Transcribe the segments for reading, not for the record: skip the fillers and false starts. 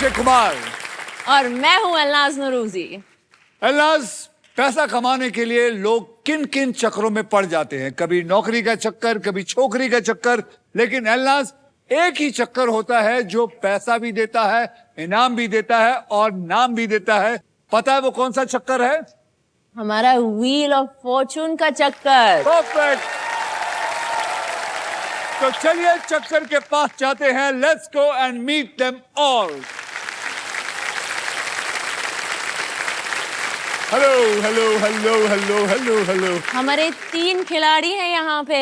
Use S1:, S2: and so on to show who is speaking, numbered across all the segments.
S1: अक्षय कुमार
S2: और मैं हूं एलनाज नूरूजी।
S1: एलनाज, पैसा कमाने के लिए लोग किन किन चक्करों में पड़ जाते हैं। कभी नौकरी का चक्कर, कभी छोकरी का चक्कर, लेकिन एलनाज एक ही चक्कर होता है जो पैसा भी देता है, इनाम भी देता है और नाम भी देता है। पता है वो कौन सा चक्कर है?
S2: हमारा व्हील ऑफ फॉर्चून का चक्कर।
S1: परफेक्ट। तो चलिए चक्कर के पास जाते हैं। Let's go and meet them all. Hello hello hello hello hello hello.
S2: हमारे 3 खिलाड़ी हैं यहाँ पे।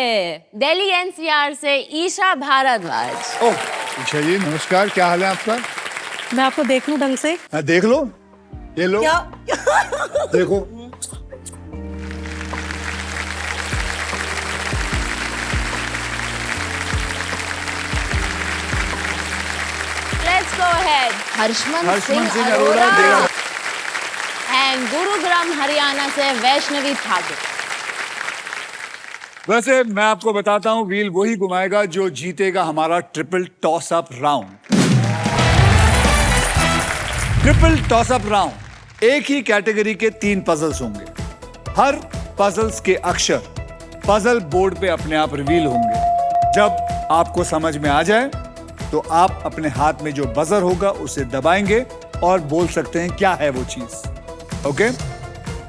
S2: दिल्ली एनसीआर से ईशा भारद्वाज।
S1: ओह ईशा जी नमस्कार, क्या हाल है आपका?
S3: मैं आपको देख लूं ढंग से?
S1: देख लो, ये लो।
S3: क्या?
S1: देखो
S2: let's go ahead. Harshman Singh
S1: Arora
S2: Arora and Gurugram Haryana से वैष्णवी ठाकुर।
S1: वैसे मैं आपको बताता हूं, व्हील वही घुमाएगा जो जीतेगा हमारा triple toss up round. Triple toss up round, एक ही कैटेगरी के 3 पजल्स होंगे। हर पजल्स के अक्षर पजल बोर्ड पे अपने आप रिवील होंगे। जब आपको समझ में आ जाए तो आप अपने हाथ में जो बजर होगा उसे दबाएंगे और बोल सकते हैं क्या है वो चीज। ओके?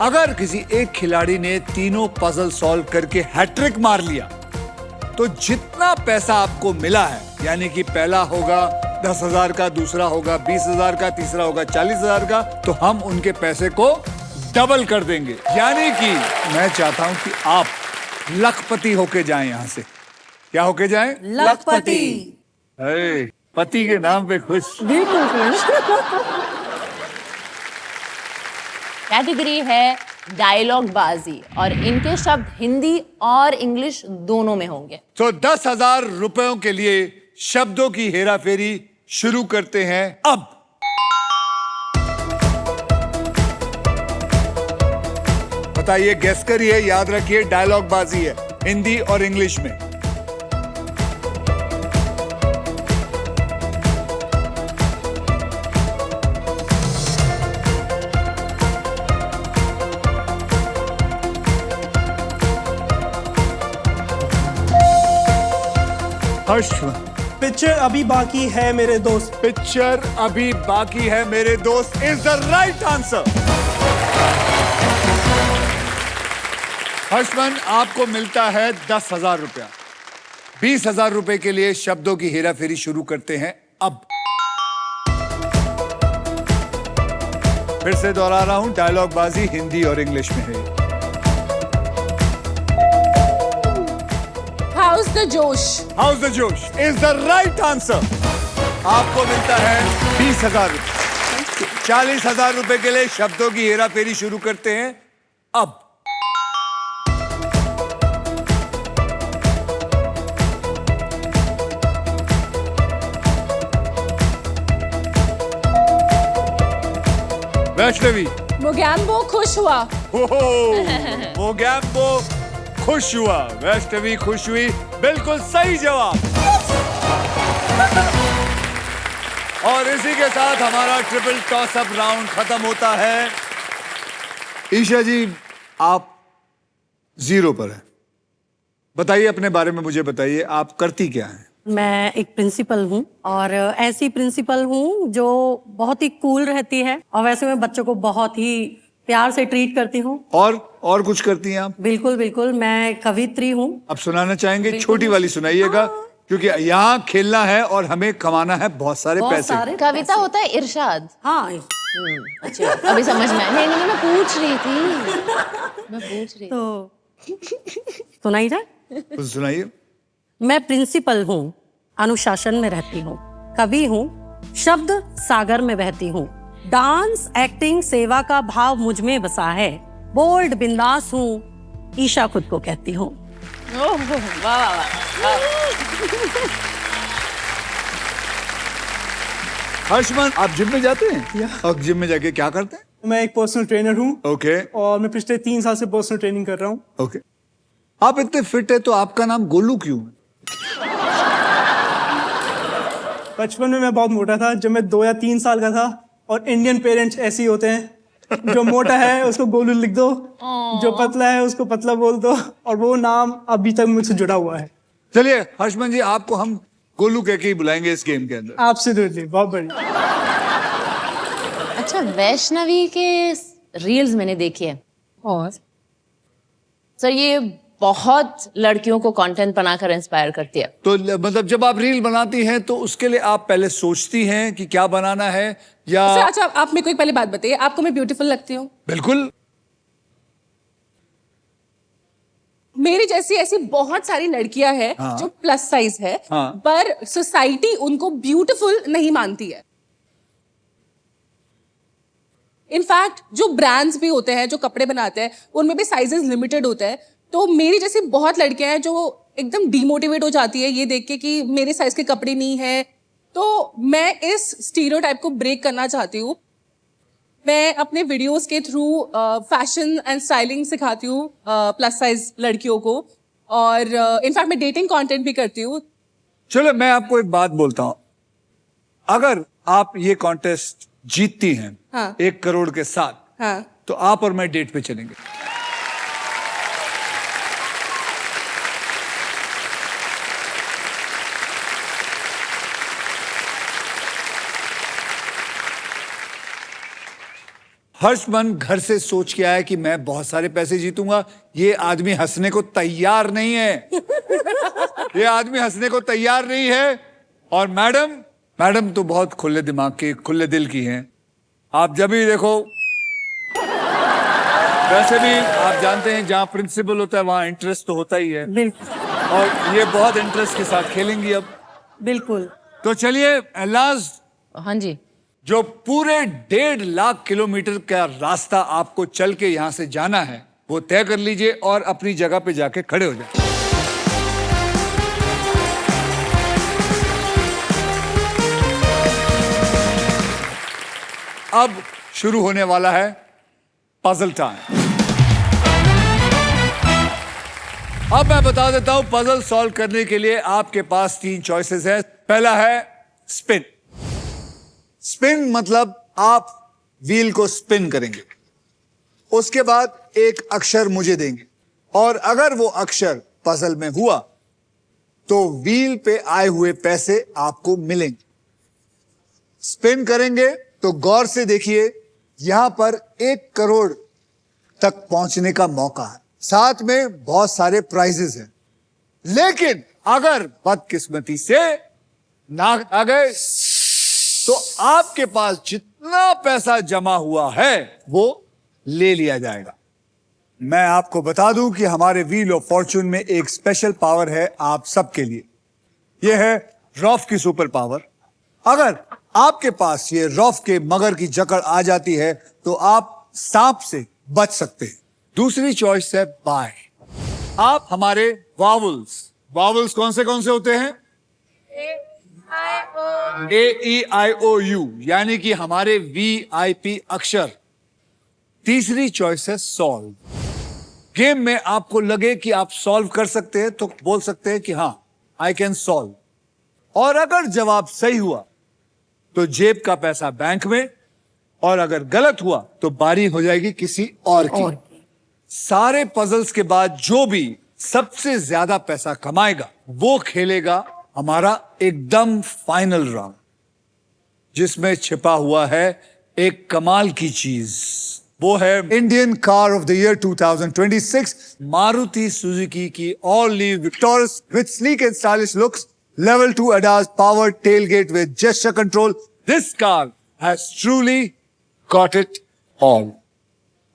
S1: अगर किसी एक खिलाड़ी ने तीनों पजल सॉल्व करके हैट्रिक मार लिया तो जितना पैसा आपको मिला है, यानी कि पहला होगा 10,000 का, दूसरा होगा 20,000 का, तीसरा होगा 40,000 का, तो हम उनके पैसे को डबल कर देंगे। यानी कि मैं चाहता हूं कि आप लखपति होके जाएं यहां से। क्या होके जाएं?
S3: लखपति।
S1: पति के नाम पे खुश।
S3: बिल्कुल खुश।
S2: कैटेगरी है डायलॉग बाजी और इनके शब्द हिंदी और इंग्लिश दोनों में होंगे।
S1: तो 10,000 रुपयों के लिए शब्दों की हेराफेरी शुरू करते हैं अब। बताइए, गेस करिए, याद रखिए डायलॉग बाजी है हिंदी और इंग्लिश में।
S4: पिक्चर अभी बाकी है मेरे दोस्त।
S1: पिक्चर अभी बाकी है मेरे दोस्त इज द राइट आंसर। हर्षमन, आपको मिलता है 10,000 रुपया। 20,000 रुपए के लिए शब्दों की हेराफेरी शुरू करते हैं अब। फिर से दोहरा रहा हूं, डायलॉग बाजी हिंदी और इंग्लिश में है।
S2: हाउस द जोश।
S1: हाउस द जोश इज द राइट आंसर। आपको मिलता है 20,000 रुपए। 40,000 रुपए के लिए शब्दों की हेराफेरी शुरू करते हैं अब। वैष्णवी।
S2: मोगैम्बो खुश हुआ।
S1: मोगैम्बो खुश हुआ। वैष्णवी खुश हुई, बिल्कुल सही जवाब। और इसी के साथ हमारा ट्रिपल टॉस अप राउंड खत्म होता है। ईशा जी, आप 0 पर हैं। बताइए अपने बारे में, मुझे बताइए आप करती क्या हैं?
S3: मैं एक प्रिंसिपल हूँ और ऐसी प्रिंसिपल हूँ जो बहुत ही कूल रहती है और वैसे मैं बच्चों को बहुत ही प्यार से ट्रीट करती हूँ।
S1: और कुछ करती हैं आप?
S3: बिल्कुल बिल्कुल, मैं कवित्री हूँ।
S1: अब सुनाना चाहेंगे? छोटी वाली सुनाइएगा, क्योंकि यहाँ खेलना है और हमें कमाना है बहुत सारे पैसे।
S2: कविता होता है इरशाद।
S3: हाँ।
S2: अच्छा, अभी समझ में आया। नहीं, मैं पूछ रही थी।
S3: तो सुनाई जाए?
S1: कुछ सुनाइए।
S3: मैं प्रिंसिपल हूँ, अनुशासन में रहती हूँ, कवि हूँ, शब्द सागर में बहती हूँ, डांस एक्टिंग सेवा का भाव मुझ में बसा है, बोल्ड बिंदास हूँ, ईशा खुद को कहती हूँ।
S2: वाह।
S1: हर्षमन, आप जिम में जाते हैं? और जिम में जाके क्या करते हैं?
S4: मैं एक पर्सनल ट्रेनर हूँ।
S1: ओके।
S4: और मैं पिछले 3 साल से पर्सनल ट्रेनिंग कर रहा हूँ।
S1: ओके। आप इतने फिट है तो आपका नाम गोलू क्यों है?
S4: बचपन में मैं बहुत मोटा था। जब मैं 2 या 3 साल का था, और इंडियन पेरेंट्स ऐसे ही होते हैं, जो मोटा है उसको गोलू लिख दो, जो पतला है उसको पतला बोल दो, और वो नाम अभी तक मुझसे जुड़ा हुआ है।
S1: चलिए हर्षमन जी, आपको हम गोलू कह के ही बुलाएंगे इस गेम के अंदर।
S4: एब्सोल्युटली, बहुत बढ़िया।
S2: अच्छा, वैष्णवी के रील्स मैंने देखे हैं
S3: और
S2: सर, ये बहुत लड़कियों को कंटेंट बनाकर इंस्पायर करती है।
S1: तो मतलब जब आप रील बनाती हैं तो उसके लिए आप पहले सोचती हैं कि क्या बनाना है, या
S5: सर अच्छा, आप मेरे को एक पहले बात बताइए, आपको मैं ब्यूटीफुल लगती हूँ?
S1: बिल्कुल।
S5: मेरी जैसी ऐसी बहुत सारी लड़कियां हैं
S1: हाँ।
S5: जो प्लस साइज है,
S1: हाँ।
S5: पर सोसाइटी उनको ब्यूटीफुल नहीं मानती है। इनफैक्ट जो ब्रांड्स भी होते हैं, जो कपड़े बनाते हैं, उनमें भी साइजेस लिमिटेड होते हैं। तो मेरी जैसी बहुत लड़कियां हैं जो एकदम डीमोटिवेट हो जाती है ये देख के कि मेरे साइज के कपड़े नहीं है। तो मैं इस स्टीरियोटाइप को ब्रेक करना चाहती हूँ। मैं अपने वीडियोस के थ्रू फैशन एंड स्टाइलिंग सिखाती हूँ प्लस साइज लड़कियों को, और इनफैक्ट मैं डेटिंग कंटेंट भी करती हूँ।
S1: चलो मैं आपको एक बात बोलता हूं, अगर आप ये कॉन्टेस्ट जीतती हैं
S5: हाँ।
S1: 1 करोड़ के साथ,
S5: हाँ,
S1: तो आप और मैं डेट पे चलेंगे। हर्षमन घर से सोच के आया कि मैं बहुत सारे पैसे जीतूंगा। ये आदमी हंसने को तैयार नहीं है। ये आदमी हंसने को तैयार नहीं है। और मैडम तो बहुत खुले दिमाग की, खुले दिल की हैं। आप जब भी देखो, वैसे भी आप जानते हैं जहां प्रिंसिपल होता है वहां इंटरेस्ट तो होता ही है,
S3: बिल्कुल
S1: और ये बहुत इंटरेस्ट के साथ खेलेंगी अब।
S3: बिल्कुल।
S1: तो चलिए लास्ट,
S2: हाँ जी,
S1: जो पूरे 1.5 लाख किलोमीटर का रास्ता आपको चल के यहां से जाना है वो तय कर लीजिए और अपनी जगह पे जाके खड़े हो जाए। अब शुरू होने वाला है पजल टाइम। अब मैं बता देता हूं, पजल सॉल्व करने के लिए आपके पास 3 चॉइसेस है। पहला है स्पिन। स्पिन मतलब आप व्हील को स्पिन करेंगे, उसके बाद एक अक्षर मुझे देंगे, और अगर वो अक्षर पजल में हुआ तो व्हील पे आए हुए पैसे आपको मिलेंगे। स्पिन करेंगे तो गौर से देखिए, यहां पर 1 करोड़ तक पहुंचने का मौका है, साथ में बहुत सारे प्राइजेस हैं। लेकिन अगर बदकिस्मती से ना आ गए तो आपके पास जितना पैसा जमा हुआ है वो ले लिया जाएगा। मैं आपको बता दूं कि हमारे व्हील ऑफ फॉर्चून में एक स्पेशल पावर है आप सबके लिए। यह है रॉफ की सुपर पावर। अगर आपके पास ये रॉफ के मगर की जकड़ आ जाती है तो आप सांप से बच सकते हैं। दूसरी चॉइस है बाय। आप हमारे वावल्स कौन से होते हैं? AEIOU, यानी कि हमारे VIP अक्षर। तीसरी चॉइस है सॉल्व। गेम में आपको लगे कि आप सॉल्व कर सकते हैं तो बोल सकते हैं कि हां आई कैन सॉल्व, और अगर जवाब सही हुआ तो जेब का पैसा बैंक में, और अगर गलत हुआ तो बारी हो जाएगी किसी और की। सारे पजल्स के बाद जो भी सबसे ज्यादा पैसा कमाएगा वो खेलेगा हमारा एकदम फाइनल राउंड, जिसमें छिपा हुआ है एक कमाल की चीज। वो है Indian car of the year 2026 Maruti Suzuki की all new Victoris with sleek and stylish looks, level 2 ADAS powered tailgate with gesture control. This car has truly got it all.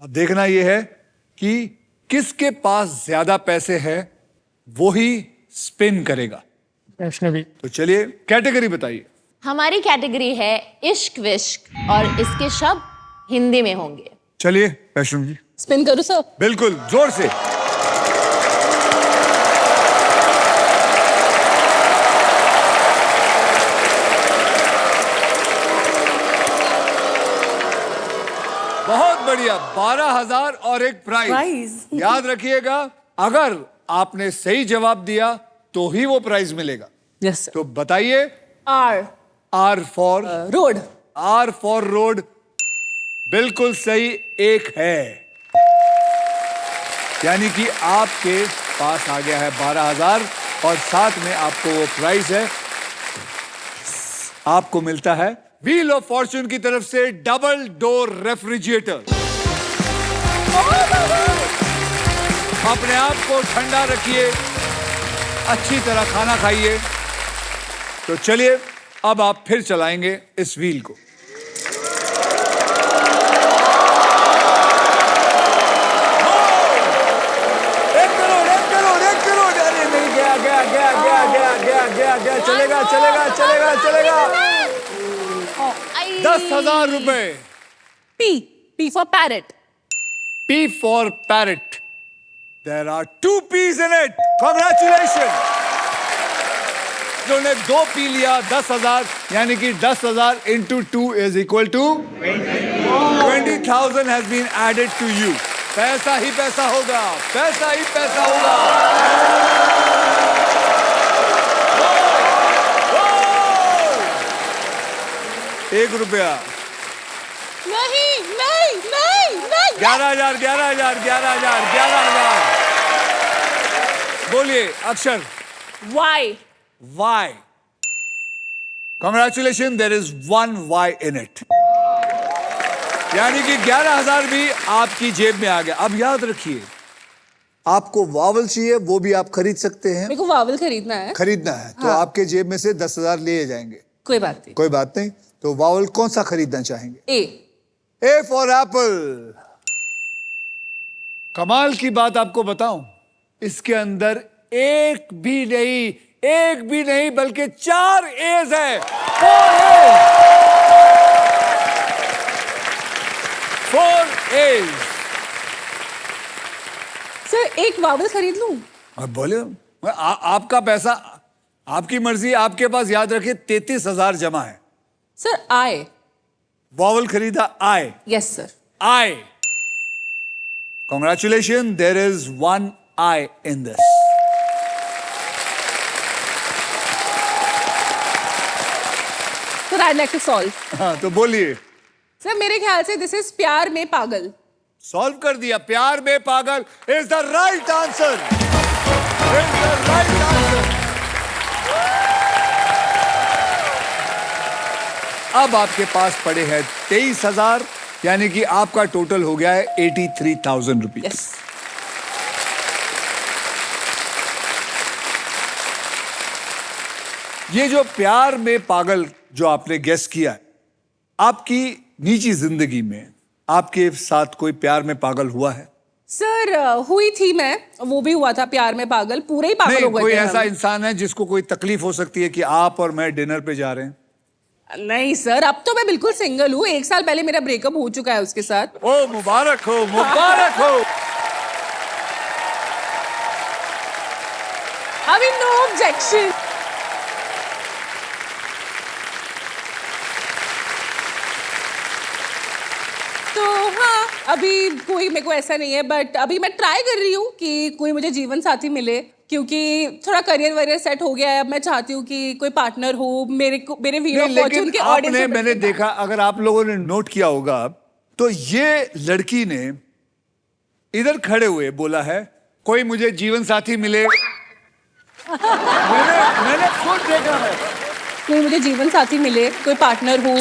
S1: अब देखना यह है कि किसके पास ज्यादा पैसे हैं, वो ही स्पिन करेगा। तो चलिए कैटेगरी बताइए।
S2: हमारी कैटेगरी है इश्क विश्क, और इसके शब्द हिंदी में होंगे।
S1: चलिए वैष्णव जी।
S5: स्पिन करूँ सर?
S1: बिल्कुल, जोर से। बहुत बढ़िया, 12,000 और एक प्राइज। याद रखिएगा, अगर आपने सही जवाब दिया तो ही वो प्राइज मिलेगा।
S5: Yes sir.
S1: तो बताइए।
S5: R
S1: R for
S5: road.
S1: R for road बिल्कुल सही, एक है। यानी कि आपके पास आ गया है 12,000 और साथ में आपको वो प्राइस है, आपको मिलता है व्हील ऑफ फॉर्च्यून की तरफ से डबल डोर रेफ्रिजरेटर। अपने आप को ठंडा रखिए, अच्छी तरह खाना खाइए। तो चलिए अब आप फिर चलाएंगे इस व्हील को। अरे नहीं, गया गया गया गया गया गया गया गया, चलेगा चलेगा चलेगा चलेगा। 10,000 रुपए।
S5: P for parrot।
S1: P for parrot. There are 2 P's in it. Congratulations. उन्होंने 2 P लिया, 10,000, यानी कि 10,000 into 2 is equal to 20,000 has been added to you. पैसा ही पैसा होगा, पैसा ही पैसा होगा। 1 रुपया।
S5: नहीं नहीं नहीं नहीं।
S1: 11,000 11,000 11,000 11,000। बोलिए अक्षर।
S5: Y।
S1: Y. Congratulations, there is 1 Y in it. यानी कि 11,000 भी आपकी जेब में आ गया। अब याद रखिए, आपको वावल चाहिए, वो भी आप खरीद सकते हैं।
S5: मेरे को वावल खरीदना है।
S1: खरीदना है तो
S5: हाँ।
S1: आपके जेब में से 10,000 लिए जाएंगे।
S5: कोई बात नहीं।
S1: कोई बात नहीं। तो वावल कौन सा खरीदना चाहेंगे?
S5: A।
S1: A for apple। कमाल की बात आपको बताऊं, इसके अंदर एक भी नहीं बल्कि 4 A's है। 4 A's।
S5: सर एक वावल खरीद लूं?
S1: अब बोले आपका पैसा, आपकी मर्जी, आपके पास याद रखिए 33,000 जमा है।
S5: Sir I।
S1: वावल खरीदा I।
S5: Yes sir.
S1: I. Congratulations, there is 1 I in this.
S5: Sir I'd like to solve।
S1: हाँ तो बोलिए।
S5: सर मेरे ख्याल से दिस इज प्यार में पागल।
S1: सॉल्व कर दिया। प्यार में पागल is the right answer. Is the right answer. अब आपके पास पड़े हैं 23,000, यानी कि आपका टोटल हो गया है 83,000 रुपीज।
S5: यस।
S1: ये जो प्यार में पागल जो आपने गेस किया है, आपकी निजी जिंदगी में आपके साथ कोई प्यार में पागल हुआ है?
S5: सर हुई थी मैं, वो भी हुआ था प्यार में पागल, पूरे ही पागल
S1: नहीं,
S5: हो गए
S1: कोई
S5: थे
S1: ऐसा
S5: हम।
S1: इंसान है जिसको कोई तकलीफ हो सकती है कि आप और मैं डिनर पे जा रहे हैं?
S5: नहीं सर, अब तो मैं बिल्कुल सिंगल हूँ। 1 साल पहले मेरा ब्रेकअप हो चुका है उसके साथ।
S1: ओ मुबारक हो, मुबारक हो।
S5: अभी नो ऑब्जेक्शन। तो हाँ, अभी कोई मेरे को ऐसा नहीं है, बट अभी मैं ट्राई कर रही हूँ कि कोई मुझे जीवन साथी मिले, क्योंकि थोड़ा करियर वरियर सेट हो गया है। अब मैं चाहती हूँ कि कोई पार्टनर हो मेरे व्हील ऑफ फॉर्च्यून के ऑडियंस
S1: आपने, मैंने देखा, अगर आप लोगों ने नोट किया होगा तो ये लड़की ने इधर खड़े हुए बोला है कोई मुझे जीवन साथी मिले। मैंने खुद देखा है।
S5: कोई मुझे जीवन साथी मिले, कोई पार्टनर हो।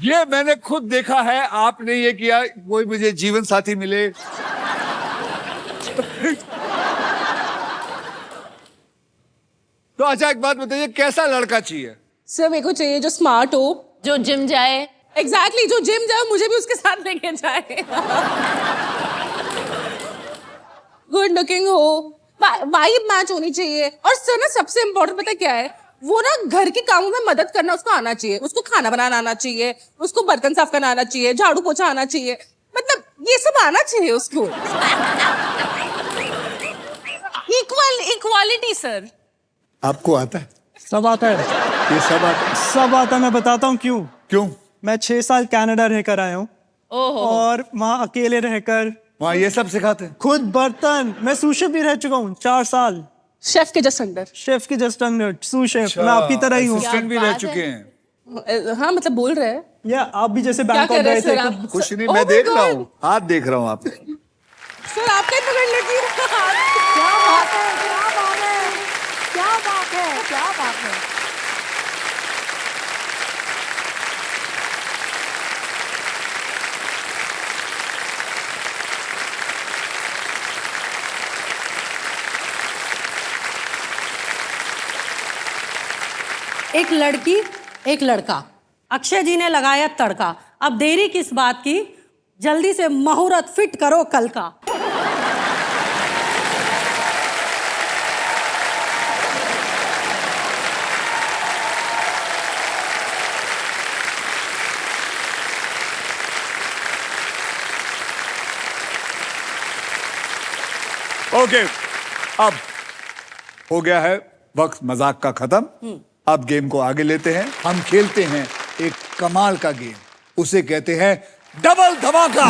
S1: ये मैंने खुद देखा है, आपने ये किया कोई मुझे जीवन साथी मिले। तो अच्छा एक बात बताइए, कैसा लड़का चाहिए?
S5: सर मेरे को चाहिए जो स्मार्ट हो,
S2: जो जिम जाए।
S5: एग्जैक्टली जो जिम जाए, मुझे भी उसके साथ लेके जाए। गुड लुकिंग हो, वाइब मैच होनी चाहिए। और सर ना सबसे इम्पोर्टेंट पता क्या है, वो ना घर के कामों में मदद करना उसको आना चाहिए। उसको खाना बनाना आना चाहिए, उसको बर्तन साफ करना आना चाहिए, झाड़ू पोछा आना चाहिए, मतलब ये सब आना चाहिए उसको।
S2: Equality sir.
S1: आपको आता है?
S4: सब आता है,
S1: ये सब आता है?
S4: सब आता है। मैं बताता हूँ क्यों।
S1: क्यों?
S4: मैं 6 साल कनाडा रहकर आया हूँ
S2: ओहो।
S4: और वहाँ अकेले रहकर
S1: वहाँ ये सब सिखाते हैं?
S4: खुद बर्तन, मैं सूशी भी रह चुका हूँ 4 साल।
S5: शेफ के जस्ट अंडर।
S4: शेफ के जस्ट अंडर, सू शेफ। मैं आपकी तरह ही हूँ।
S1: असिस्टेंट भी रह
S2: बात
S1: चुके
S2: है।
S1: हैं।
S5: हाँ मतलब बोल रहे हैं।
S4: या आप भी जैसे
S5: क्या
S4: बैंकॉक
S5: कर रहे
S4: गए
S5: हैं सर
S4: थे
S5: आप?
S1: कुछ नहीं,
S5: Oh
S1: मैं
S5: my
S1: देख रहा
S5: God!
S1: हूँ, हाथ देख रहा हूँ आपके।
S5: सर आपका ही पकड़ लेती है।
S3: क्या बात है, क्या बात है, क्या बात है, क्या बात है। एक लड़की, एक लड़का, अक्षय जी ने लगाया तड़का। अब देरी किस बात की, जल्दी से मुहूर्त फिट करो कल का।
S1: ओके, अब हो गया है वक्त मजाक का खत्म। अब गेम को आगे लेते हैं। हम खेलते हैं एक कमाल का गेम, उसे कहते हैं डबल धमाका।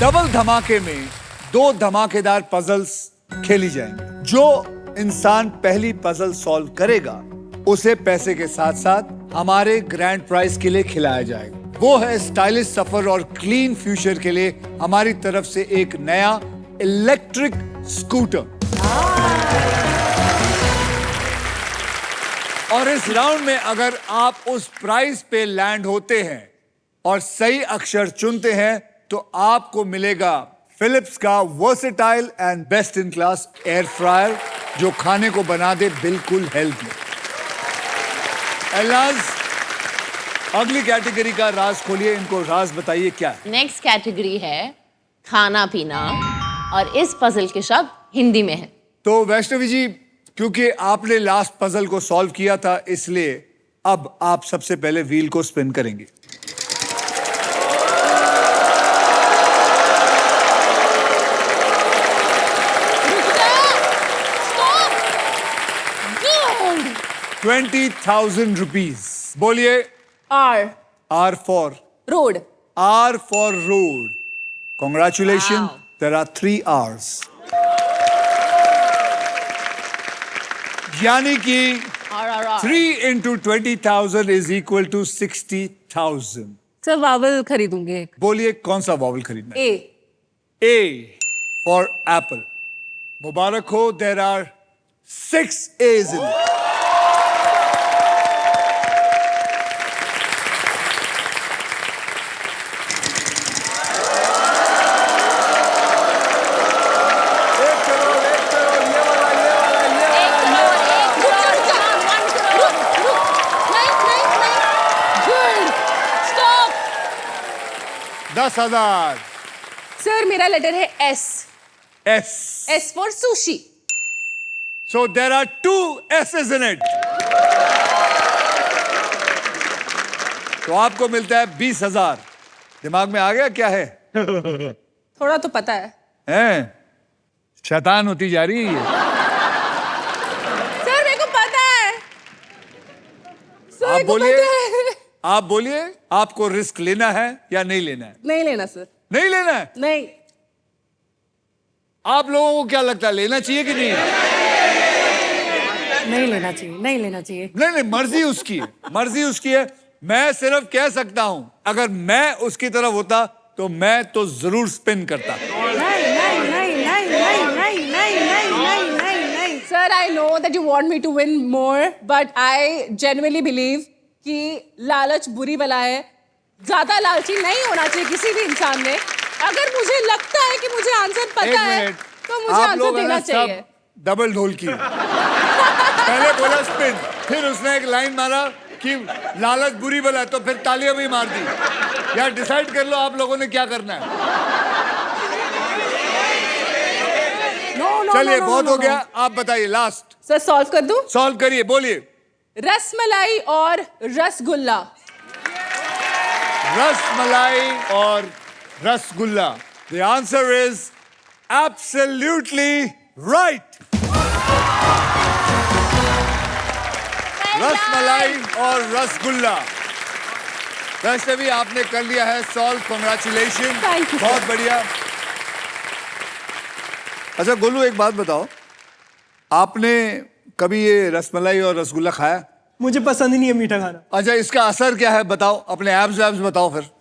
S1: डबल धमाके में 2 धमाकेदार पजल्स खेली जाएंगी। जो इंसान पहली पजल सॉल्व करेगा उसे पैसे के साथ साथ हमारे ग्रैंड प्राइज के लिए खिलाया जाएगा। वो है स्टाइलिश सफर और क्लीन फ्यूचर के लिए हमारी तरफ से एक नया इलेक्ट्रिक स्कूटर। और इस राउंड में अगर आप उस प्राइस पे लैंड होते हैं और सही अक्षर चुनते हैं तो आपको मिलेगा फिलिप्स का versatile and best in class air fryer, जो खाने को बना दे बिल्कुल हेल्दी। एलाज, अगली कैटेगरी का राज खोलिए, इनको राज बताइए क्या है।
S2: नेक्स्ट कैटेगरी है खाना पीना और इस पजल के शब्द हिंदी में है।
S1: तो वैष्णवी जी, क्योंकि आपने लास्ट पजल को सॉल्व किया था, इसलिए अब आप सबसे पहले व्हील को स्पिन करेंगे।
S5: Good.
S1: 20,000 रुपीज। बोलिए।
S5: R.
S1: R for
S5: Road.
S1: R for road. Congratulations.
S2: Wow.
S1: There are 3 R's. यानी कि
S2: R.
S1: 3 into 20,000 is equal to 60,000.
S5: Sir vowel खरीदूंगे एक।
S1: बोलिए कौन सा वॉवल खरीदना है?
S5: A.
S1: A for apple. मुबारक हो, there are 6 A's in it.
S5: Good. Stop.
S1: 10,000.
S5: Sir मेरा लेटर है S.
S1: S.
S5: S for sushi.
S1: So there are 2 S's in it. तो आपको मिलता है 20,000। दिमाग में आ गया क्या है?
S5: थोड़ा तो पता है।
S1: हैं? शैतान होती जा रही है।
S5: सर मेरे को पता है। सर
S1: आप
S5: मेरे को
S1: बोलिए।
S5: पता है।
S1: आप बोलिए, आपको रिस्क लेना है या नहीं लेना है?
S5: नहीं लेना सर।
S1: नहीं लेना है।
S5: नहीं।
S1: आप लोगों को क्या लगता है, लेना चाहिए कि नहीं?
S3: नहीं लेना चाहिए, नहीं लेना चाहिए।
S1: नहीं नहीं, मर्जी उसकी है, मर्जी उसकी है। मैं सिर्फ कह सकता हूं, अगर मैं उसकी तरफ होता तो मैं तो जरूर स्पिन करता।
S3: नहीं नहीं नहीं नहीं नहीं नहीं नहीं नहीं नहीं नहीं नहीं।
S5: Sir, I know that you want me to win more, but I genuinely believe कि लालच बुरी बला है। ज्यादा लालची नहीं होना चाहिए किसी भी इंसान में। अगर मुझे लगता है कि मुझे आंसर पता
S1: एक
S5: है
S1: मिनट,
S5: तो मुझे
S1: आप
S5: आंसर
S1: लोग
S5: देना
S1: हैं ना
S5: चाहिए।
S1: सब डबल ढोल की। पहले बोला स्पिन, फिर उसने एक लाइन मारा कि लालच बुरी बला है, तो फिर तालियां भी मार दी। यार डिसाइड कर लो आप लोगों ने क्या करना है। चलिए बहुत हो गया, आप बताइए लास्ट।
S5: सर सॉल्व कर दूं?
S1: सॉल्व करिए, बोलिए।
S5: रसमलाई और रसगुल्ला।
S1: रसमलाई और rasgulla. The answer is absolutely right. Rasmalai और रसगुल्ला। वैष्णवी आपने कर लिया है solve, congratulation.
S5: Thank you, sir.
S1: बहुत बढ़िया। अच्छा गोलू, एक बात बताओ, आपने कभी ये रसमलाई और रसगुल्ला खाया?
S4: मुझे पसंद ही नहीं है मीठा खाना।
S1: अच्छा, इसका असर क्या है बताओ, अपने एब्स वैब्स बताओ फिर।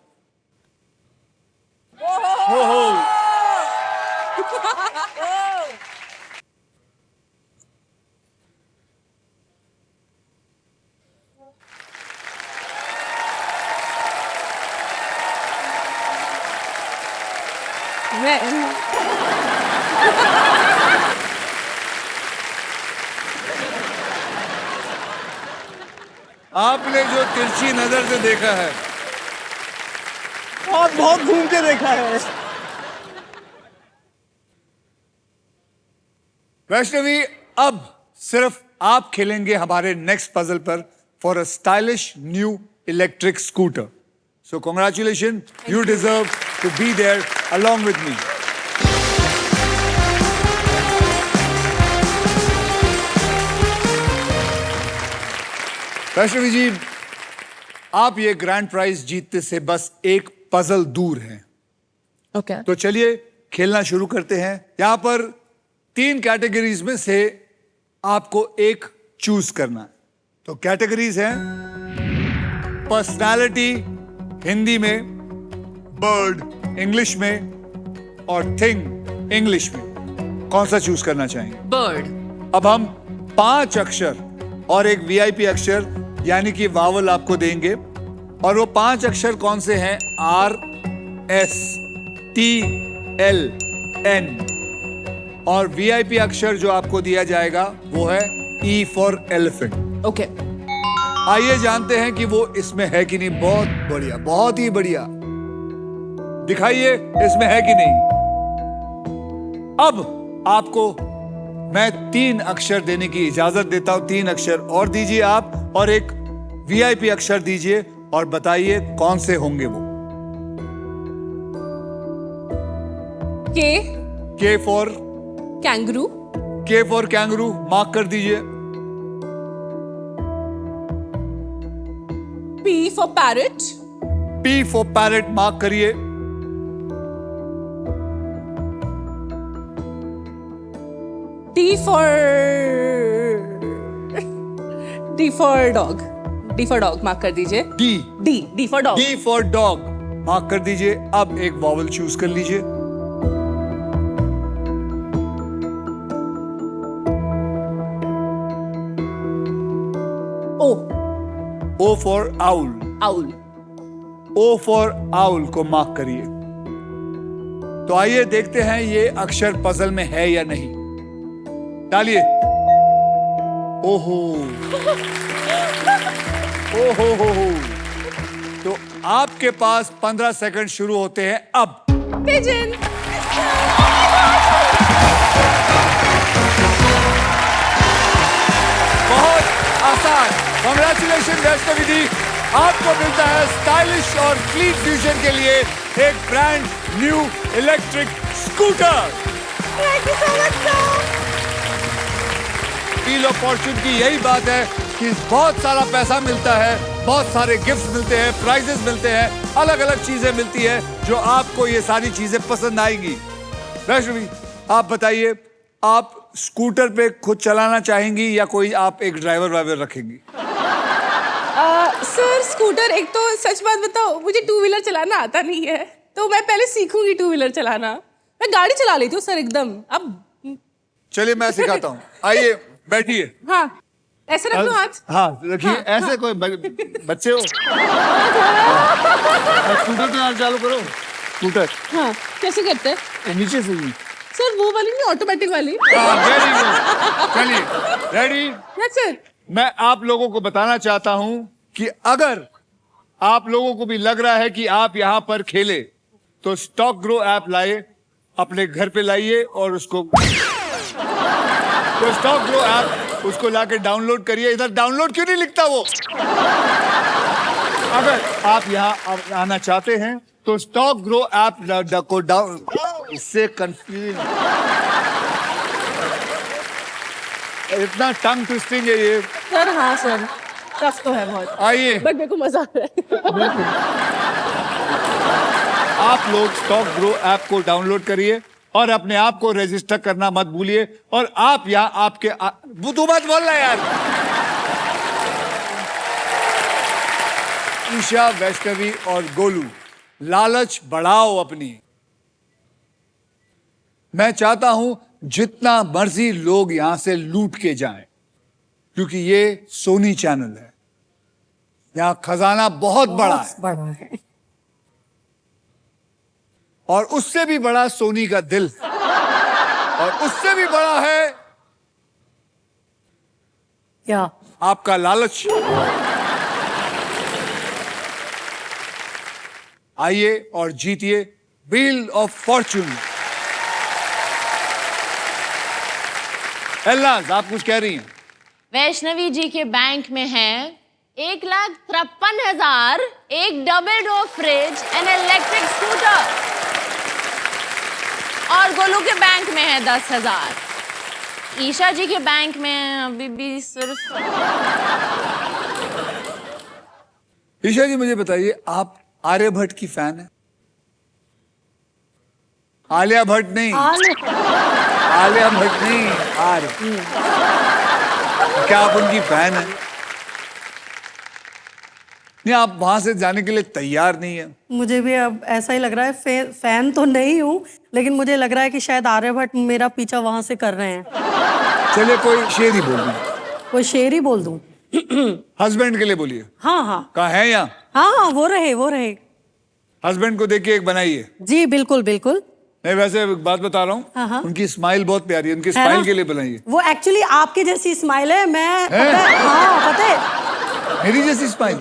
S1: आपने जो तिरछी नजर से देखा है,
S4: बहुत बहुत घूम के देखा है।
S1: वैष्णवी, अब सिर्फ आप खेलेंगे हमारे नेक्स्ट पजल पर for a stylish new electric scooter. So congratulation, you deserve to be there along with me. Vaishnavi ji, आप ये ग्रैंड प्राइज जीतने से बस एक पजल दूर हैं।
S5: ओके
S1: तो चलिए खेलना शुरू करते हैं। यहां पर 3 कैटेगरीज में से आपको एक चूज करना है। तो कैटेगरीज हैं पर्सनालिटी हिंदी में, बर्ड इंग्लिश में और थिंग इंग्लिश में। कौन सा चूज करना चाहेंगे?
S2: बर्ड।
S1: अब हम 5 अक्षर और एक वीआईपी अक्षर यानी कि वावल आपको देंगे, और वो 5 अक्षर कौन से हैं? R, S, T, L, N। और वीआईपी अक्षर जो आपको दिया जाएगा वो है E फॉर एलिफेंट।
S5: ओके
S1: आइए जानते हैं कि वो इसमें है कि नहीं। बहुत बढ़िया, बहुत ही बढ़िया। दिखाइए इसमें है कि नहीं। अब आपको मैं 3 अक्षर देने की इजाजत देता हूं। 3 अक्षर और दीजिए आप, और एक वीआईपी अक्षर दीजिए और बताइए कौन से होंगे वो।
S5: के
S1: फॉर
S5: कैंगरू,
S1: कैंगरू, मार्क कर दीजिए।
S5: P for parrot,
S1: P for parrot, mark करिए।
S5: डी फॉर डॉग मार्क कर दीजिए। D for dog.
S1: D for dog, mark कर दीजिए। अब एक वॉवल चूज कर लीजिए। O for owl.
S5: Owl.
S1: O for owl को मार्क करिए। तो आइए देखते हैं ये अक्षर पजल में है या नहीं। डालिए। ओहो ओहो हो। तो आपके पास 15 सेकंड शुरू होते हैं अब।
S5: पिजन।
S1: बहुत आसान। कांग्रेचुलेशन वैष्णवी जी, आपको मिलता है स्टाइलिश और क्लीन फ्यूजन के लिए एक brand new electric scooter.
S5: Thank you so much sir.
S1: Wheel of Fortune की यही बात है कि बहुत सारा पैसा मिलता है, बहुत सारे गिफ्ट्स मिलते हैं, प्राइजेस मिलते हैं, अलग अलग चीजें मिलती है जो आपको ये सारी चीजें पसंद आएंगी। वैष्णवी, आप बताइए, आप स्कूटर पे खुद चलाना चाहेंगी या कोई आप एक ड्राइवर वाइवर रखेंगी?
S5: सर स्कूटर, एक तो सच बात बताओ, मुझे 2 व्हीलर चलाना आता नहीं है, तो मैं पहले सीखूंगी 2 व्हीलर चलाना। मैं गाड़ी चला लेती हूँ सर एकदम। अब
S1: चलिए मैं सिखाता हूँ, आइए बैठिए।
S5: हाँ, ऐसे रख लो हाथ।
S1: हाँ रखिए।
S5: हाँ।
S1: ऐसे कोई बच्चे हो? स्कूटर तो यार चालू करो। स्कूटर
S5: हाँ, कैसे करते हैं?
S1: नीचे से ही।
S5: सर वो वाली नहीं, ऑटोमेटिक वाली।
S1: Very good. चलिए रेडी।
S5: Yes sir.
S1: मैं आप लोगों को बताना चाहता हूं कि अगर आप लोगों को भी लग रहा है कि आप यहां पर खेले, तो स्टॉक ग्रो ऐप लाइए, अपने घर पे लाइए और उसको तो स्टॉक ग्रो ऐप उसको लाके डाउनलोड करिए। इधर डाउनलोड क्यों नहीं लिखता वो? अगर आप यहाँ आना चाहते हैं तो स्टॉक ग्रो ऐप को डाउन, इससे कंफ्यूज, इतना टंग ट्विस्टिंग है ये।
S5: सर हाँ सर, टफ तो है बहुत,
S1: आइए
S5: बट मेरे को मजा आ रहा है।
S1: आप लोग स्टॉक ग्रो ऐप को डाउनलोड करिए और अपने आप को रजिस्टर करना मत भूलिए। और आप यहाँ आपके तू मत बोल रहा यार। ईशा, वैष्णवी और गोलू, लालच बढ़ाओ अपनी। मैं चाहता हूं जितना मर्जी लोग यहां से लूट के जाएं, क्योंकि ये सोनी चैनल है, यहां खजाना बहुत बड़ा है।
S3: बड़ा है।
S1: और उससे भी बड़ा सोनी का दिल है। और उससे भी बड़ा है
S3: क्या?
S1: आपका लालच। आइए और जीतिए व्हील ऑफ फॉर्च्यून। एल्लाज, आप कुछ कह रही हैं?
S2: वैष्णवी जी के बैंक में है 1,53,000, एक double door fridge and electric scooter. और गोलू के बैंक में है 10,000। ईशा जी के बैंक में अभी भी सिर्फ।
S1: ईशा जी, मुझे बताइए, आप आर्यभट्ट की फैन है? आलिया भट्ट नहीं, आलिया भट्ट नहीं, क्या आप उनकी फैन है? नहीं, आप वहां से जाने के लिए तैयार नहीं है?
S3: मुझे भी अब ऐसा ही लग रहा है। फैन तो नहीं हूँ, लेकिन मुझे लग रहा है कि शायद आर्यभट्ट मेरा पीछा वहां से कर रहे हैं।
S1: चलिए कोई शेर ही बोल दूं।
S3: कोई शेर ही बोल दूं?
S1: हस्बैंड के लिए बोलिए।
S3: हाँ हाँ
S1: कहाँ है यहाँ?
S3: हाँ, वो रहे।
S1: हस्बैंड को देख के एक बनाइए।
S3: जी बिल्कुल बिल्कुल।
S1: मैं वैसे एक बात बता रहा
S3: हाँ, हाँ।
S1: हूँ, उनकी स्माइल बहुत प्यारी है, उनकी
S3: है
S1: स्माइल
S3: ना?
S1: के लिए बनाइए।
S3: वो एक्चुअली आपके जैसी स्माइल है। मैं
S1: है?
S3: हाँ, पता है।
S1: मेरी जैसी स्माइल?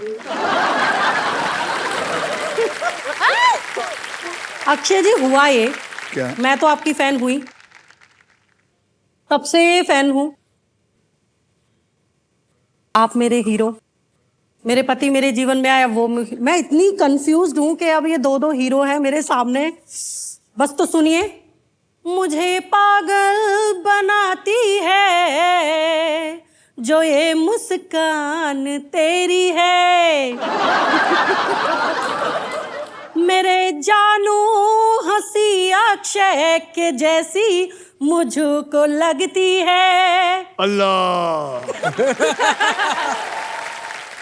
S3: अक्षय जी, हुआ ये,
S1: क्या?
S3: मैं तो आपकी फैन हुई, तब से फैन हूं। आप मेरे हीरो, मेरे पति मेरे जीवन में आया, वो मैं इतनी कंफ्यूज्ड हूं कि अब ये दो हीरो हैं मेरे सामने। बस तो सुनिए। मुझे पागल बनाती है जो ये मुस्कान तेरी है, मेरे जानू हंसी अक्षय के जैसी मुझको लगती है।
S1: अल्लाह।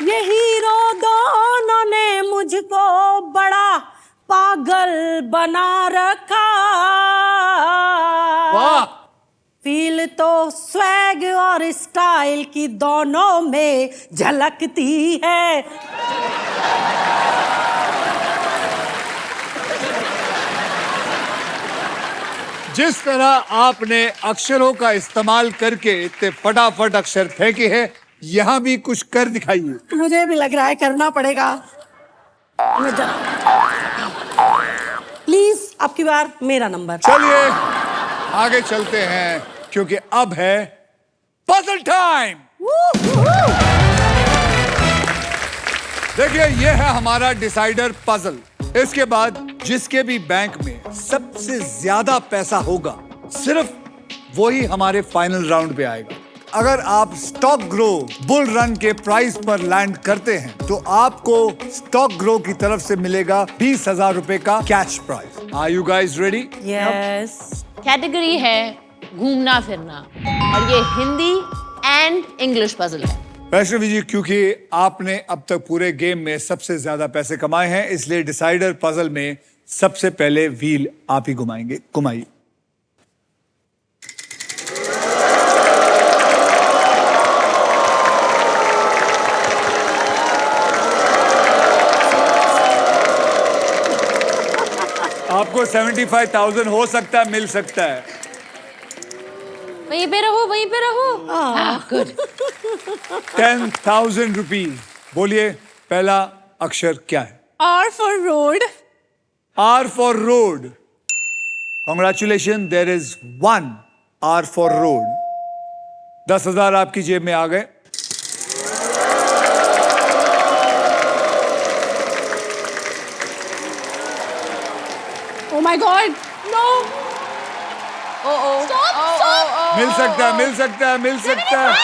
S3: ये हीरो दोनों ने मुझको बड़ा पागल बना रखा।
S1: वाह।
S3: फील तो स्वैग और स्टाइल की दोनों में झलकती है।
S1: जिस तरह आपने अक्षरों का इस्तेमाल करके इतने फटाफट अक्षर फेंके हैं, यहाँ भी कुछ कर दिखाइए।
S3: मुझे भी लग रहा है करना पड़ेगा। प्लीज अब की बार मेरा नंबर।
S1: चलिए आगे चलते हैं, क्योंकि अब है पजल टाइम। देखिए, ये है हमारा डिसाइडर पजल। इसके बाद जिसके भी बैंक में सबसे ज्यादा पैसा होगा, सिर्फ वही हमारे फाइनल राउंड पे आएगा। अगर आप स्टॉक ग्रो बुल रन के प्राइस पर लैंड करते हैं, तो आपको स्टॉक ग्रो की तरफ से मिलेगा 20,000 रुपए का cash prize. Are you guys ready?
S3: Yes.
S2: Category है घूमना फिरना, और ये हिंदी एंड इंग्लिश पजल है।
S1: वैष्णवी जी, क्योंकि आपने अब तक पूरे गेम में सबसे ज्यादा पैसे कमाए हैं, इसलिए डिसाइडर पजल में सबसे पहले व्हील आप ही घुमाएंगे। घुमाइए। आपको 75,000 हो सकता है, मिल सकता है।
S2: वहीं पे रहो, वहीं पे रहो। गुड।
S1: 10,000 रुपीज। बोलिए, पहला अक्षर क्या है?
S5: R for road.
S1: R for road. Congratulations, there is one R for road. 10,000 आपकी जेब में आ गए।
S5: Oh my God. No. Stop.
S1: मिल सकता है, मिल सकता है, मिल सकता है।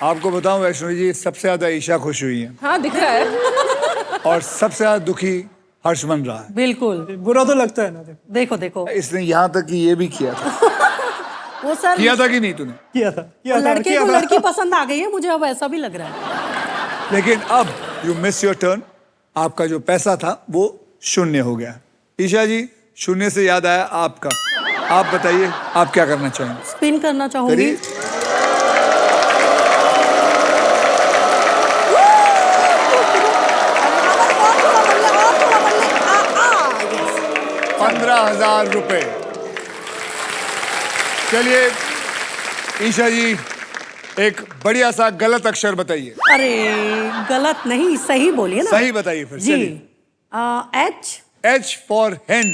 S1: आपको बताऊं वैष्णवी जी, सबसे ज्यादा ईशा खुश हुई है
S5: हाँ दिख रहा है।
S1: और सबसे ज्यादा दुखी हर्ष बन रहा है।
S3: बिल्कुल।
S4: बुरा तो लगता है ना,
S3: देखो देखो
S1: इसने यहाँ तक कि ये भी किया था।
S3: वो सर
S1: किया था कि नहीं तूने?
S4: किया था
S3: लड़के
S4: किया
S3: को
S4: था।
S3: लड़की पसंद आ गई है मुझे, अब ऐसा भी लग रहा है।
S1: लेकिन अब यू मिस योर टर्न। आपका जो पैसा था वो शून्य हो गया। ईशा जी, शून्य से याद आया आपका, आप बताइए आप क्या करना चाहेंगे?
S3: स्पिन करना चाहूंगी।
S1: करिए। ₹15,000। चलिए ईशा जी, एक बढ़िया सा गलत अक्षर बताइए।
S3: अरे गलत नहीं, सही बोलिए ना।
S1: सही बताइए फिर।
S3: जी।
S1: चलिए।
S3: एच।
S1: H for hen।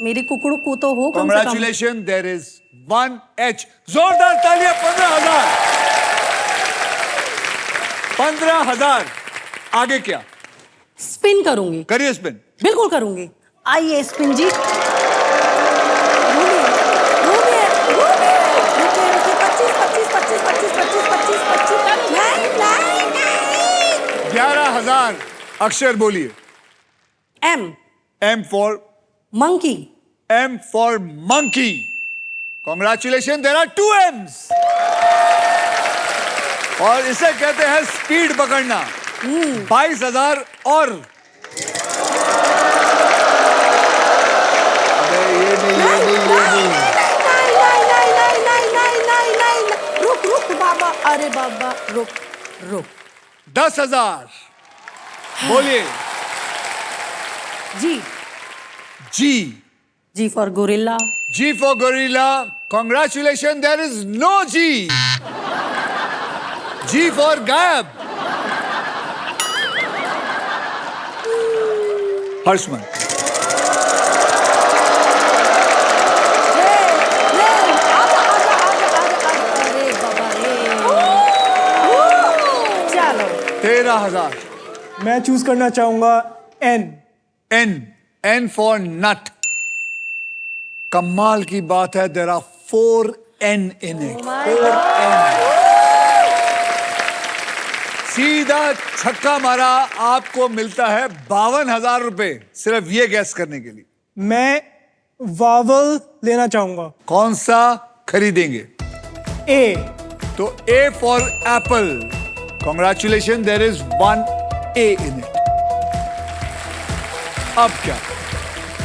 S3: मेरी कुकड़ू को तो हो कम से कम।
S1: Congratulations, there is 1 H। जोरदार तालियां। 15,000। 15,000। आगे क्या?
S3: स्पिन करूंगी।
S1: करिए स्पिन।
S3: बिल्कुल करूंगी। आइए स्पिन जी। घूमिए, घूमिए, घूमिए। रुकिए, रुकिए। 25, 25, 25, 25, 25, 25, 25। नहीं, नहीं, नहीं।
S1: 11,000। अक्षर बोलिए।
S3: M.
S1: M for
S3: monkey.
S1: M for monkey। Congratulations, there are 2 M's। और इसे कहते हैं स्पीड पकड़ना। 22,000 और। अरे ये नहीं।
S3: नहीं। रुक रुक बाबा, अरे बाबा रुक रुक।
S1: 10,000। बोलिए।
S3: जी।
S1: G।
S3: G for gorilla.
S1: G for gorilla। Congratulations, there is no G। G for गायब। हर्षमन।
S3: अरे बाबा रे। चलो।
S1: 13,000।
S4: मैं चूज करना चाहूंगा एन।
S1: N for nut। कमाल की बात है, there are 4 N in it। 4 N। सीधा छक्का मारा। आपको मिलता है 52,000 रुपए सिर्फ ये गैस करने के लिए।
S4: मैं वावल लेना चाहूंगा।
S1: कौन सा खरीदेंगे?
S4: ए।
S1: तो A for apple। Congratulations, there is 1 A in it। अब क्या?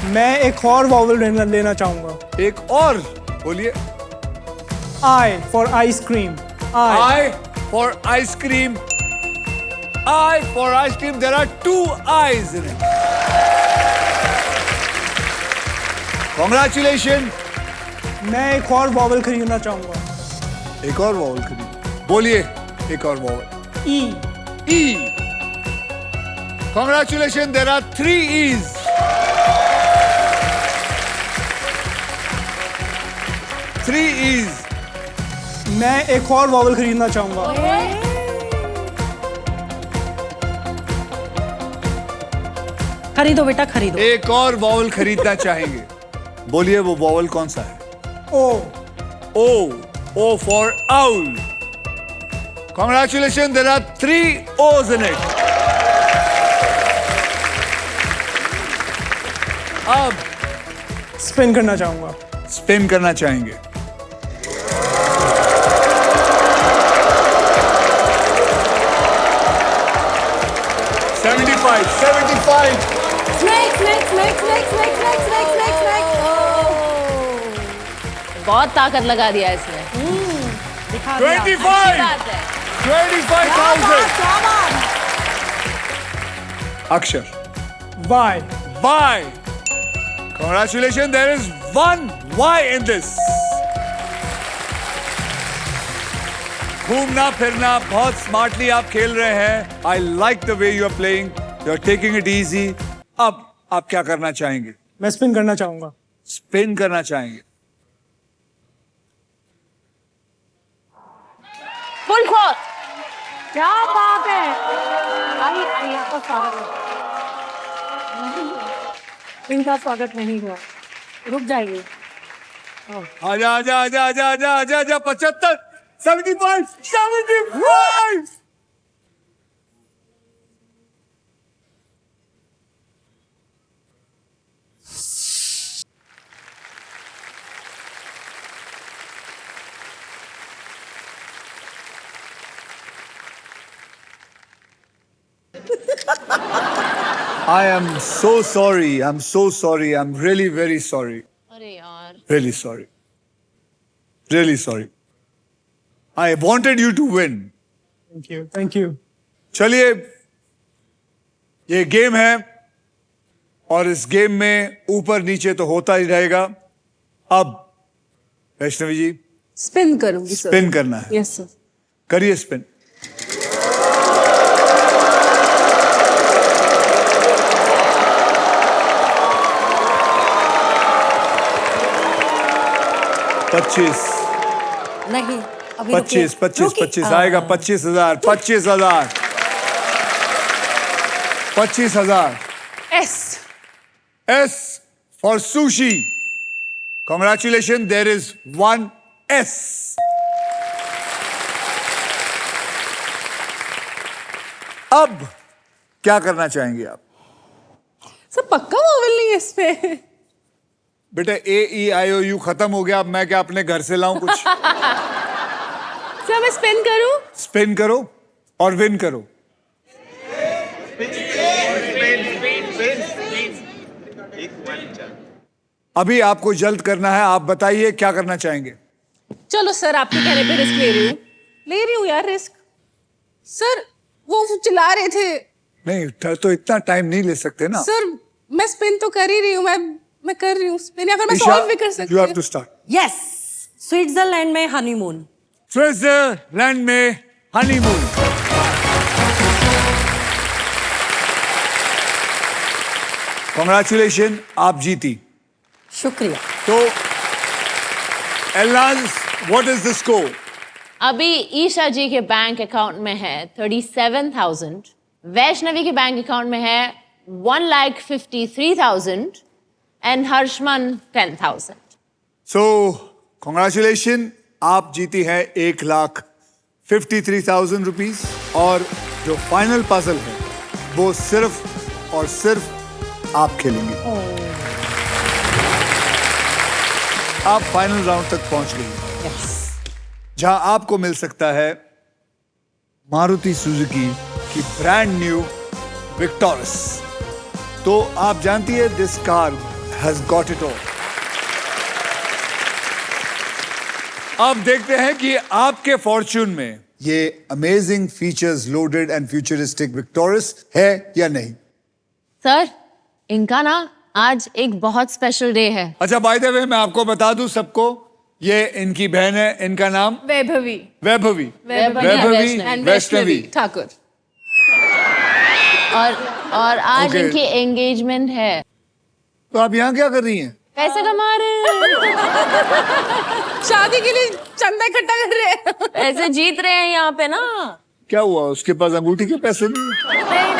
S4: मैं एक और वावल लेना चाहूंगा।
S1: एक और बोलिए।
S4: I for ice cream.
S1: I for ice cream। I for ice cream, there are 2 I's in it। Congratulations।
S4: मैं एक और वावल खरीदना चाहूंगा।
S1: एक और वॉवल खरीद। बोलिए एक और vowel.
S4: E.
S1: E। Congratulations, there are 3 E's। Three E's।
S4: मैं एक और वावल खरीदना चाहूंगा।
S3: खरीदो बेटा खरीदो।
S1: एक और वॉवल खरीदना चाहेंगे। बोलिए वो वॉवल कौन सा है?
S4: ओ।
S1: O for owl। Congratulations, there are 3 O's in it। अब
S4: स्पिन करना चाहूंगा।
S1: स्पिन करना चाहेंगे। $75।
S2: बहुत ताकत लगा दिया इसने।
S3: दिखा दिया।
S1: 25।
S2: बात है।
S1: 25,000। अक्षर
S4: Y.
S1: Y। Congratulations, there is 1 Y in this। घूमना फिरना बहुत स्मार्टली आप खेल रहे हैं। I like the way you are playing। You are taking it easy। अब आप क्या करना चाहेंगे?
S4: मैं स्पिन करना चाहूंगा।
S1: स्पिन करना चाहेंगे।
S2: Full force.
S3: क्या बात है। आइए आपका स्वागत है। इनका स्वागत नहीं हुआ, रुक जाइए।
S1: आजा आजा आजा आजा आजा आजा आजा 75। 75, 75. I am so sorry. I'm so sorry. I'm really very sorry.
S2: अरे यार
S1: Really sorry. Really sorry. I wanted you to win.
S4: Thank you, thank you.
S1: चलिए, ये गेम है और इस गेम में ऊपर नीचे तो होता ही रहेगा। अब वैष्णवी जी
S5: स्पिन करूंगी सर।
S1: स्पिन करना है।
S5: Yes sir.
S1: करिए स्पिन। पच्चीस,
S3: नहीं अभी
S1: 25, 25, 25 आएगा। 25,000, 25,000, 25,000।
S5: S.
S1: S for sushi. Congratulations, there is one S. अब क्या करना चाहेंगे आप?
S5: सर पक्का वोवेल नहीं है इसमें।
S1: बेटा AEIOU खत्म हो गया। अब मैं क्या अपने घर से लाऊं कुछ?
S5: सर मैं स्पिन करूं?
S1: स्पिन करो और विन करो। अभी आपको जल्द करना है। आप बताइए क्या करना चाहेंगे?
S5: चलो सर आपके कहने पे रिस्क ले रही हूँ यार रिस्क। सर वो चिल्ला रहे थे।
S1: नहीं तो इतना टाइम नहीं ले सकते ना।
S5: सर मैं स्पिन तो कर ही रही हूँ। मैं कर रही हूँ स्पिन, या फिर मैं
S1: ईशा,
S5: सॉल्व भी कर सकती
S1: you
S5: हूँ।
S1: have to start.
S3: Yes, Switzerland में हनीमून।
S1: स्विट्जरलैंड में हनीमून। कॉन्ग्रेचुलेशन, आप जीती।
S3: शुक्रिया।
S1: तो एल्लाज, व्हाट इज द स्कोर?
S2: अभी ईशा जी के बैंक अकाउंट में है 37,000, वैष्णवी के बैंक अकाउंट में है 1,53,000 एंड हर्षमन 10,000।
S1: सो कॉन्ग्रेचुलेशन, आप जीती है 1,53,000 रुपीज। और जो फाइनल पजल है वो सिर्फ और सिर्फ आप खेलेंगे। आप फाइनल राउंड तक पहुंच गई, जहां आपको मिल सकता है मारुति सुजुकी की ब्रांड न्यू विक्टोरस। तो आप जानती है this car has got it all. अब देखते हैं कि आपके फॉर्च्यून में ये amazing features loaded and futuristic Victoris है या नहीं।
S2: सर इनका ना आज एक बहुत स्पेशल डे है।
S1: अच्छा, बाय द वे मैं आपको बता दूं सबको, ये इनकी बहन है। इनका नाम
S5: वैभवी।
S1: वैभवी
S2: वैष्णवी।
S5: एंड
S1: वैष्णवी
S5: ठाकुर।
S2: और आज
S1: Okay.
S2: इनकी एंगेजमेंट है।
S1: तो आप यहाँ क्या कर रही हैं?
S2: पैसे कमा रहे हैं,
S5: शादी के लिए चंदा इकट्ठा कर रहे हैं।
S2: पैसे जीत रहे हैं यहाँ पे ना।
S1: क्या हुआ, उसके पास अंगूठी के पैसे नहीं?
S5: नहीं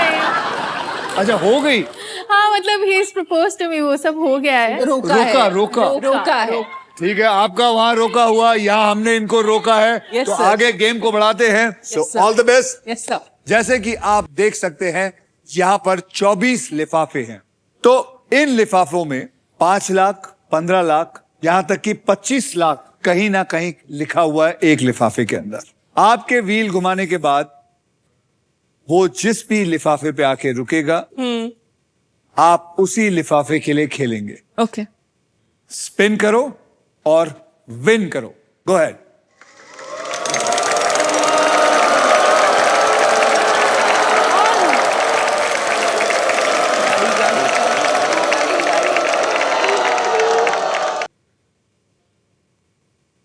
S1: अच्छा, हो गई।
S5: हाँ मतलब he is propose to me, वो सब हो गया है। रोका है।
S1: ठीक है, आपका वहाँ रोका हुआ, यहाँ हमने इनको रोका है।
S5: Yes,
S1: तो
S5: sir.
S1: आगे गेम को बढ़ाते हैं। सो
S5: sir.
S1: All the best.
S5: Yes sir.
S1: जैसे कि आप देख सकते हैं यहाँ पर 24 लिफाफे हैं। तो इन लिफाफों में 5 लाख, 15 लाख, यहां तक कि 25 लाख कहीं ना कहीं लिखा हुआ है एक लिफाफे के अंदर। आपके व्हील घुमाने के बाद वो जिस भी लिफाफे पे आके रुकेगा, आप उसी लिफाफे के लिए खेलेंगे।
S5: ओके।
S1: स्पिन करो और विन करो। Go ahead.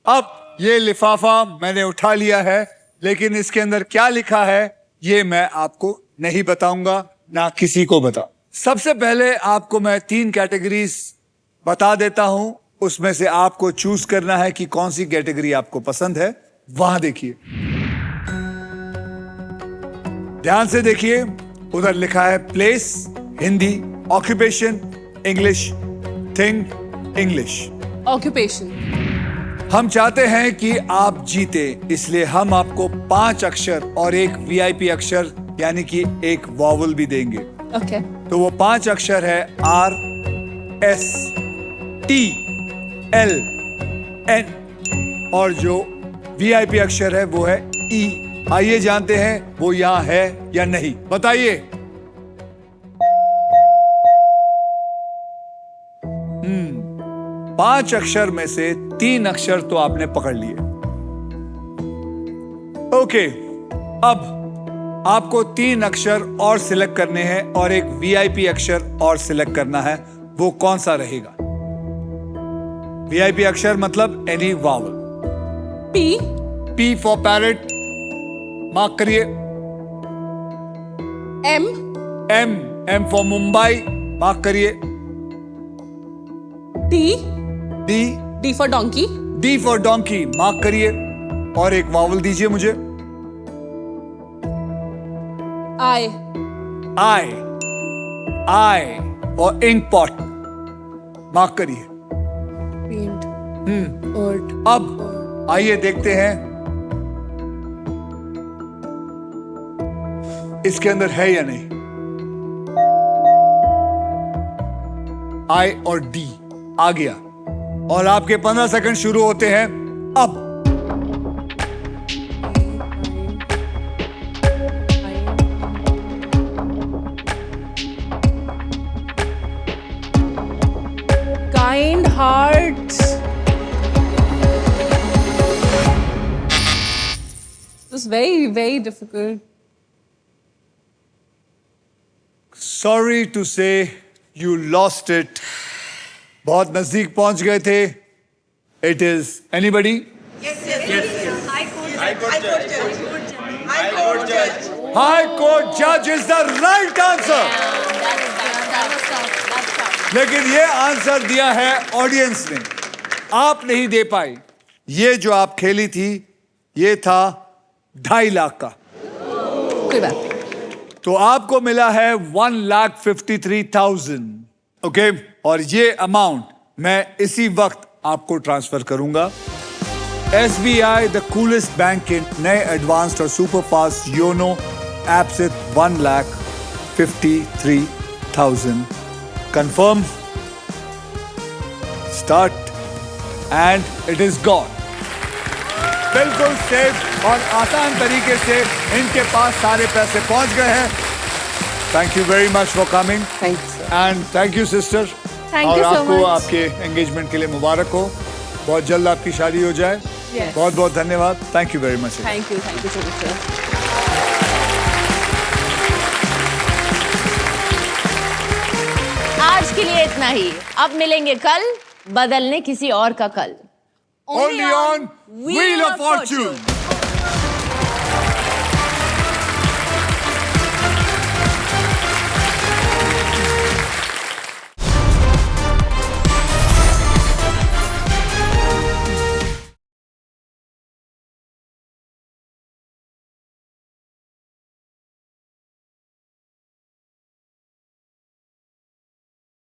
S1: अब ये लिफाफा मैंने उठा लिया है, लेकिन इसके अंदर क्या लिखा है ये मैं आपको नहीं बताऊंगा, ना किसी को बता। सबसे पहले आपको मैं 3 कैटेगरीज बता देता हूं, उसमें से आपको चूज करना है कि कौन सी कैटेगरी आपको पसंद है। वहां देखिए, ध्यान से देखिए, उधर लिखा है place Hindi, occupation English, thing English.
S5: Occupation.
S1: हम चाहते हैं कि आप जीते, इसलिए हम आपको 5 अक्षर और एक वीआईपी अक्षर यानी कि एक वॉवल भी देंगे।
S5: ओके
S1: तो वो 5 अक्षर है R S T L N और जो वीआईपी अक्षर है वो है E। आइए जानते हैं वो यहां है या नहीं, बताइए। 5 अक्षर में से 3 अक्षर तो आपने पकड़ लिए। ओके, अब आपको 3 अक्षर और सिलेक्ट करने हैं और एक वीआईपी अक्षर और सिलेक्ट करना है। वो कौन सा रहेगा? वीआईपी अक्षर मतलब any vowel.
S5: P
S1: P for parrot, mark करिए। M फॉर मुंबई, मार्क करिए।
S5: D for donkey,
S1: D for donkey, mark करिए। और एक वावल दीजिए मुझे। I और इंक पॉट, मार्क करिए।
S5: paint, earth,
S1: अब आइए देखते हैं इसके अंदर है या नहीं। I और D आ गया और आपके 15 सेकंड शुरू होते हैं अब।
S5: kind heart. It was very difficult.
S1: Sorry to say you lost it. बहुत नजदीक पहुंच गए थे। It is anybody? High Court Judge is the right answer. लेकिन ये आंसर दिया है ऑडियंस ने, आप नहीं दे पाई। ये जो आप खेली थी ये था 2.5 लाख का।
S5: कोई बात नहीं।
S1: तो आपको मिला है 1,53,000। ओके, और ये अमाउंट मैं इसी वक्त आपको ट्रांसफर करूंगा। SBI द कूलेस्ट बैंक के नए एडवांस्ड और सुपर फास्ट योनो ऐप से 1,53,000 confirm, start and it is gone. बिल्कुल सेफ और आसान तरीके से इनके पास सारे पैसे पहुंच गए हैं। Thank you very much for coming and thank you sister. और आपको आपके एंगेजमेंट के लिए मुबारक हो। बहुत जल्द आपकी शादी हो जाए। बहुत बहुत धन्यवाद। Thank you very much.
S5: Thank you so much.
S2: आज के लिए इतना ही। अब मिलेंगे कल, बदलने किसी और का कल।
S1: Only on Wheel of Fortune.